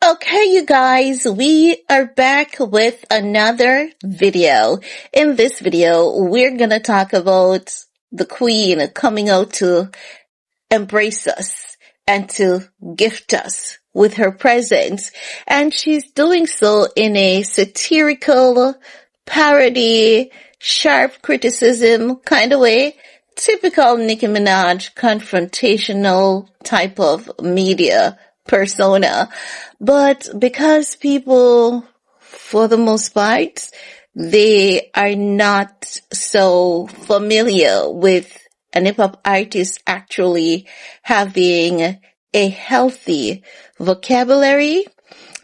Okay, you guys, we are back with another video. In this video, we're gonna talk about the Queen coming out to embrace us and to gift us with her presence. And she's doing so in a satirical, parody, sharp criticism kind of way. Typical Nicki Minaj confrontational type of media persona. But because people, for the most part, they are not so familiar with an hip-hop artist actually having a healthy vocabulary,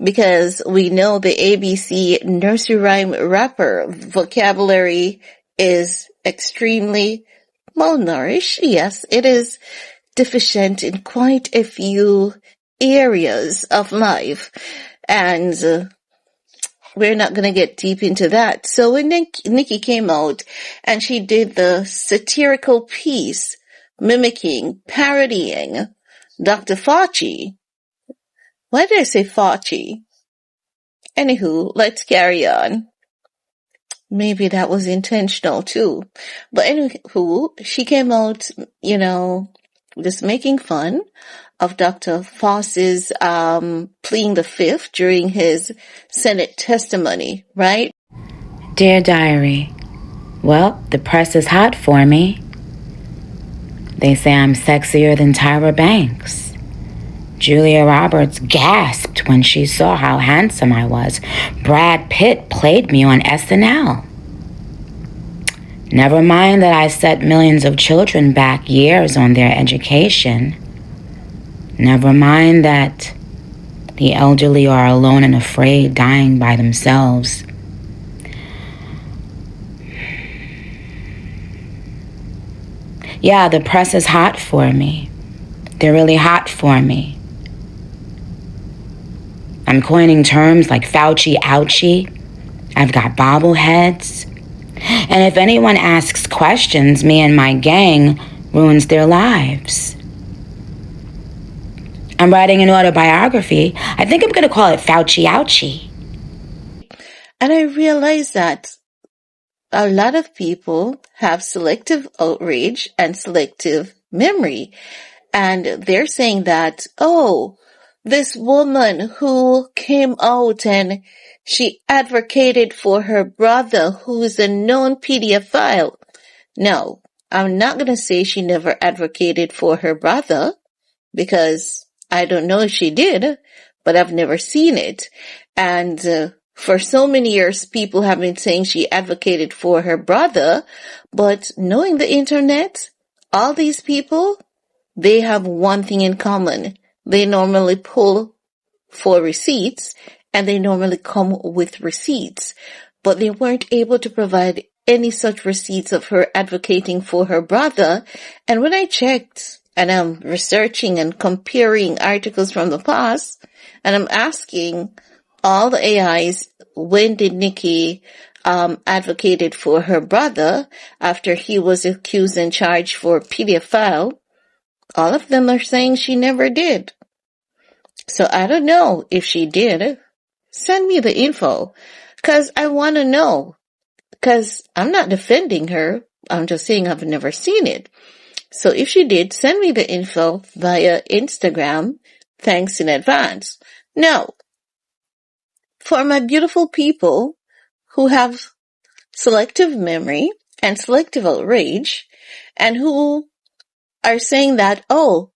because we know the ABC nursery rhyme rapper vocabulary is extremely malnourished. Yes, it is deficient in quite a few areas of life, and we're not going to get deep into that. So when Nikki came out and she did the satirical piece mimicking, parodying Dr. Fauci. Why did I say Fauci? Anywho, let's carry on. Maybe that was intentional too. But anywho, she came out, just making fun of Dr. Fauci's pleading the fifth during his Senate testimony, right? Dear Diary, well, the press is hot for me. They say I'm sexier than Tyra Banks. Julia Roberts gasped when she saw how handsome I was. Brad Pitt played me on SNL. Never mind that I set millions of children back years on their education. Never mind that the elderly are alone and afraid, dying by themselves. Yeah, the press is hot for me. They're really hot for me. I'm coining terms like Fauci ouchie. I've got bobbleheads. And if anyone asks questions, me and my gang ruins their lives. I'm writing an autobiography. I think I'm going to call it Fauci ouchie. And I realize that a lot of people have selective outrage and selective memory. And they're saying that, this woman who came out and she advocated for her brother who's a known pedophile. No, I'm not going to say she never advocated for her brother, because I don't know if she did, but I've never seen it. And for so many years, people have been saying she advocated for her brother, but knowing the internet, all these people, they have one thing in common. They normally pull for receipts, and they normally come with receipts, but they weren't able to provide any such receipts of her advocating for her brother. And when I checked, and I'm researching and comparing articles from the past, and I'm asking all the AIs, when did Nikki advocated for her brother after he was accused and charged for pedophile? All of them are saying she never did. So I don't know if she did. Send me the info, because I want to know, because I'm not defending her. I'm just saying I've never seen it. So if she did, send me the info via Instagram. Thanks in advance. Now, for my beautiful people who have selective memory and selective outrage, and who are saying that,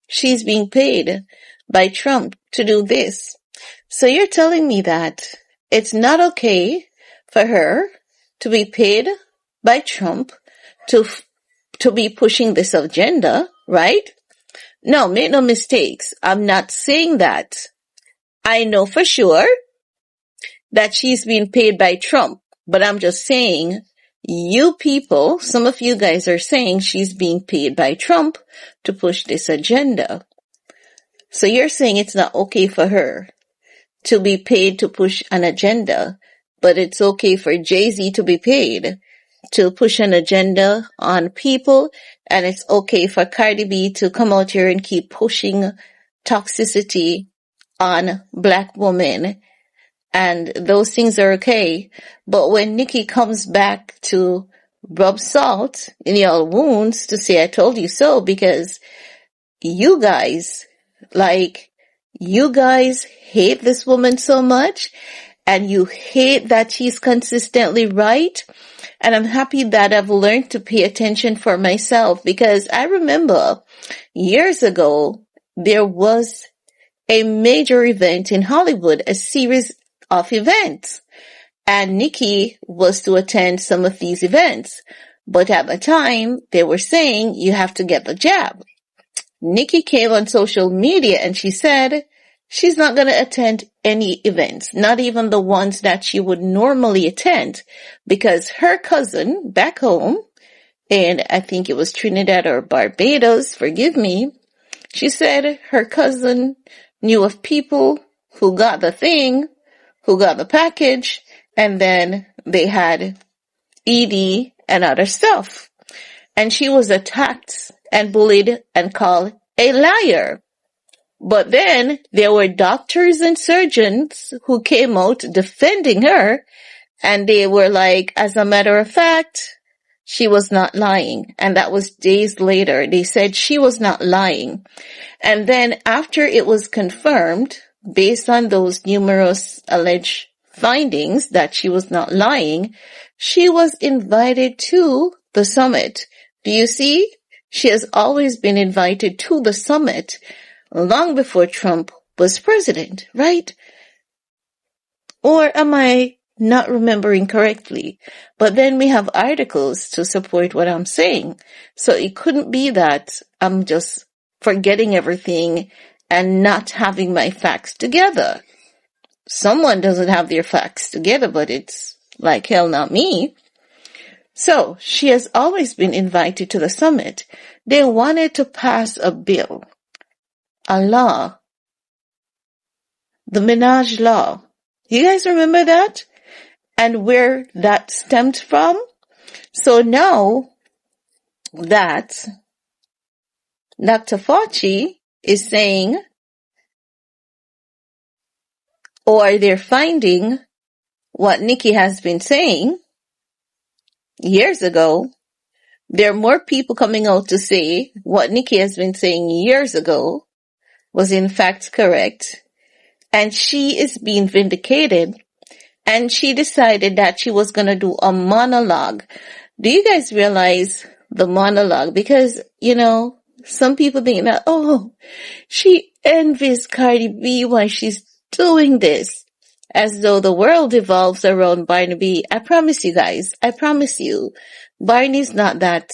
she's being paid by Trump to do this. So you're telling me that it's not okay for her to be paid by Trump to be pushing this agenda, right? No, make no mistakes. I'm not saying that. I know for sure that she's being paid by Trump, but I'm just saying, you people, some of you guys are saying she's being paid by Trump to push this agenda. So you're saying it's not okay for her to be paid to push an agenda, but it's okay for Jay-Z to be paid to push an agenda on people, and it's okay for Cardi B to come out here and keep pushing toxicity on black women, and those things are okay. But when Nikki comes back to rub salt in your wounds to say, I told you so, because you guys, you guys hate this woman so much, and you hate that she's consistently right. And I'm happy that I've learned to pay attention for myself, because I remember years ago, there was a major event in Hollywood, a series of events, and Nikki was to attend some of these events. But at the time, they were saying you have to get the jab. Nikki came on social media and she said she's not going to attend any events, not even the ones that she would normally attend, because her cousin back home, and I think it was Trinidad or Barbados, forgive me, she said her cousin knew of people who got the thing, who got the package, and then they had ED and other stuff. And she was attacked and bullied and called a liar. But then there were doctors and surgeons who came out defending her, and they were like, as a matter of fact, she was not lying. And that was days later. They said she was not lying. And then after it was confirmed, based on those numerous alleged findings that she was not lying, she was invited to the summit. Do you see? She has always been invited to the summit long before Trump was president, right? Or am I not remembering correctly? But then we have articles to support what I'm saying. So it couldn't be that I'm just forgetting everything and not having my facts together. Someone doesn't have their facts together, but it's like hell not me. So she has always been invited to the summit. They wanted to pass a bill, a law, the Minaj law. You guys remember that? And where that stemmed from? So now that Dr. Fauci is saying, or they're finding what Nikki has been saying years ago, there are more people coming out to say what Nikki has been saying years ago was in fact correct. And she is being vindicated. And she decided that she was going to do a monologue. Do you guys realize the monologue? Because, some people think that, oh, she envies Cardi B while she's doing this, as though the world evolves around Barnaby. I promise you guys, I promise you, Barney's not that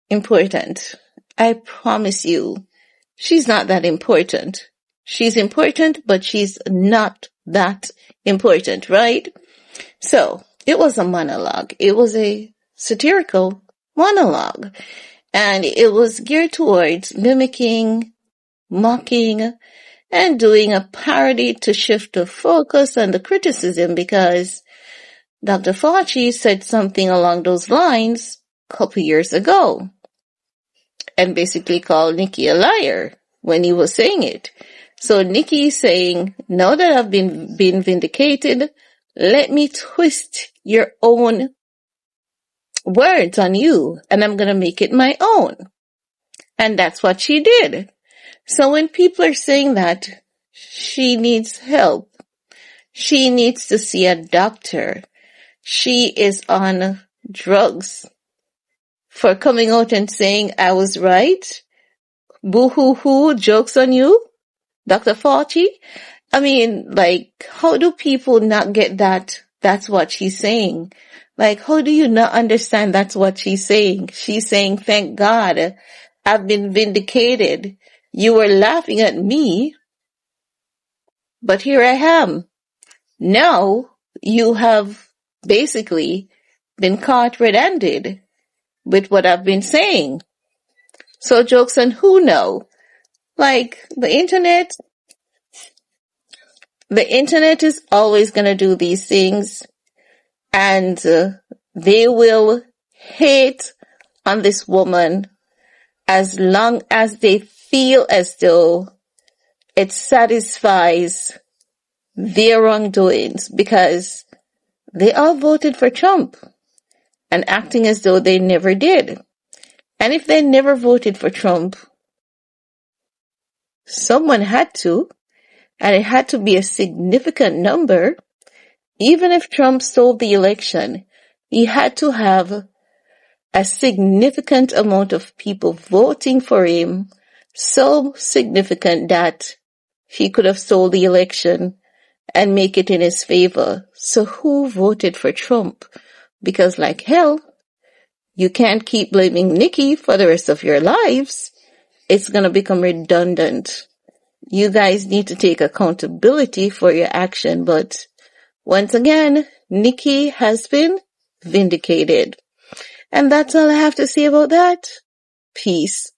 important. I promise you, she's not that important. She's important, but she's not that important, right? So, it was a monologue. It was a satirical monologue. And it was geared towards mimicking, mocking, and doing a parody to shift the focus and the criticism, because Dr. Fauci said something along those lines a couple years ago and basically called Nikki a liar when he was saying it. So Nikki is saying, now that I've been vindicated, let me twist your own words on you, and I'm going to make it my own. And that's what she did. So when people are saying that she needs help, she needs to see a doctor, she is on drugs, for coming out and saying I was right, boo-hoo-hoo, joke's on you, Dr. Fauci. I mean, how do people not get that that's what she's saying? How do you not understand that's what she's saying? She's saying, thank God, I've been vindicated. You were laughing at me, but here I am. Now you have basically been caught red-handed with what I've been saying. So jokes on who now? The internet is always going to do these things, and they will hate on this woman as long as they feel as though it satisfies their wrongdoings because they all voted for Trump and acting as though they never did. And if they never voted for Trump, someone had to, and it had to be a significant number. Even if Trump stole the election, he had to have a significant amount of people voting for him, so significant that he could have stole the election and make it in his favor. So who voted for Trump? Because like hell, you can't keep blaming Nikki for the rest of your lives. It's going to become redundant. You guys need to take accountability for your action. But once again, Nikki has been vindicated. And that's all I have to say about that. Peace.